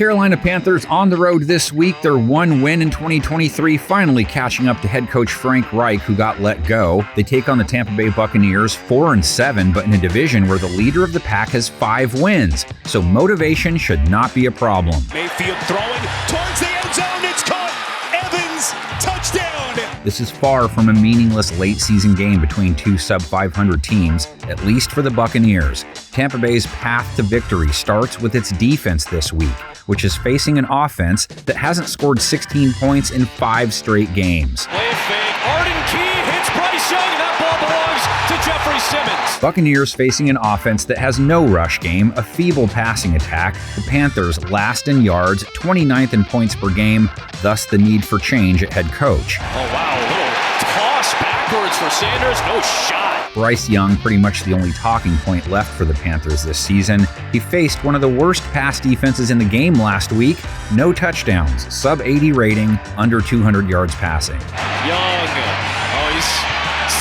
Carolina Panthers on the road this week. Their one win in 2023, finally catching up to head coach Frank Reich, who got let go. They take on the Tampa Bay Buccaneers 4-7, but in a division where the leader of the pack has 5 wins. So motivation should not be a problem. Mayfield throwing towards the end zone. It's caught. Evans, touchdown. This is far from a meaningless late-season game between two sub-500 teams, at least for the Buccaneers. Tampa Bay's path to victory starts with its defense this week, which is facing an offense that hasn't scored 16 points in 5 straight games. Play fake. Arden Key hits Bryce Young, and that ball belongs to Jeffrey Simmons. Buccaneers facing an offense that has no rush game, a feeble passing attack. The Panthers last in yards, 29th in points per game, thus the need for change at head coach. Oh, wow. A little toss backwards for Sanders. No shot. Bryce Young, pretty much the only talking point left for the Panthers this season. He faced one of the worst pass defenses in the game last week. No touchdowns, sub-80 rating, under 200 yards passing. Young. Oh, he's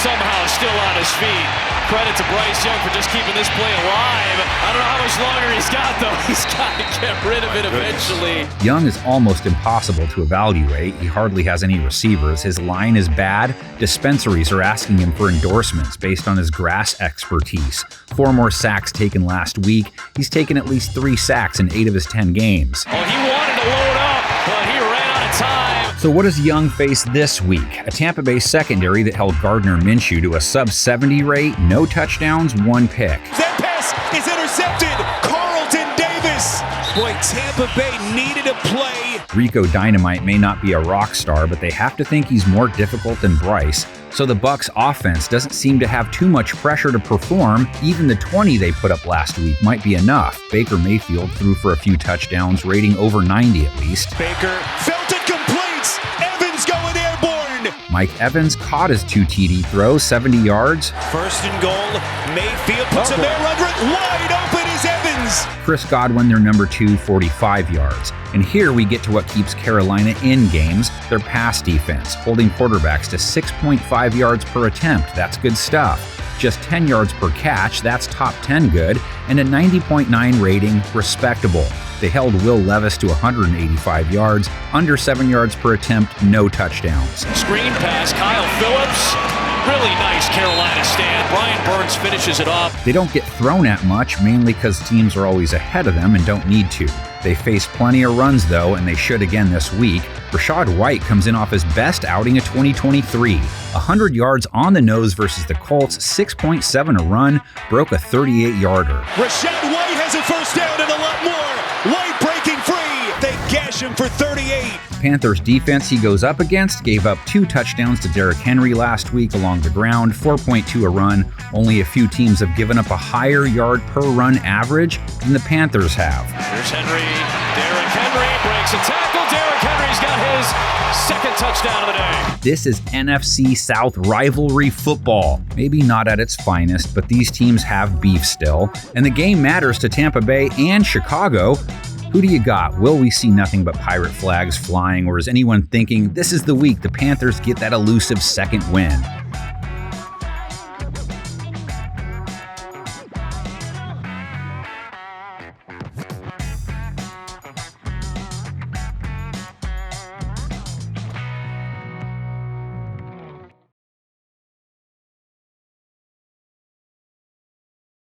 somehow still on his feet. Credit to Bryce Young for just keeping this play alive. I don't know how much longer he's got, though. He's got to get rid of it eventually. Young is almost impossible to evaluate. He hardly has any receivers. His line is bad. Dispensaries are asking him for endorsements based on his grass expertise. 4 more sacks taken last week. He's taken at least 3 sacks in 8 of his 10 games. Oh, he wanted to load up, but he ran out of time. So what does Young face this week? A Tampa Bay secondary that held Gardner Minshew to a sub-70 rate, no touchdowns, 1 pick. That pass is intercepted. Carlton Davis. Boy, Tampa Bay needed a play. Rico Dynamite may not be a rock star, but they have to think he's more difficult than Bryce. So the Bucs offense doesn't seem to have too much pressure to perform. Even the 20 they put up last week might be enough. Baker Mayfield threw for a few touchdowns, rating over 90 at least. Baker felt it completes. Evans going airborne. Mike Evans caught his 2 TD throws, 70 yards. First and goal. Mayfield puts him there under it. Wide open is Evans. Chris Godwin, their number 2, 45 yards. And here we get to what keeps Carolina in games, their pass defense, holding quarterbacks to 6.5 yards per attempt. That's good stuff. Just 10 yards per catch, that's top 10 good, and a 90.9 rating, respectable. They held Will Levis to 185 yards, under 7 yards per attempt, no touchdowns. Screen pass, Kyle Phillips. Really nice Carolina stand. Brian Burns finishes it off. They don't get thrown at much, mainly because teams are always ahead of them and don't need to. They face plenty of runs, though, and they should again this week. Rachaad White comes in off his best outing of 2023. 100 yards on the nose versus the Colts, 6.7 a run, broke a 38-yarder. Rachaad White has a first down and a lot more. White breaking free. They gash him for 38. Panthers defense he goes up against gave up 2 touchdowns to Derrick Henry last week along the ground, 4.2 a run. Only a few teams have given up a higher yard per run average than the Panthers have. Here's Henry. Derrick Henry breaks a tackle. Derrick Henry's got his second touchdown of the day. This is NFC South rivalry football. Maybe not at its finest, but these teams have beef still. And the game matters to Tampa Bay and Chicago. Who do you got? Will we see nothing but pirate flags flying, or is anyone thinking this is the week the Panthers get that elusive second win?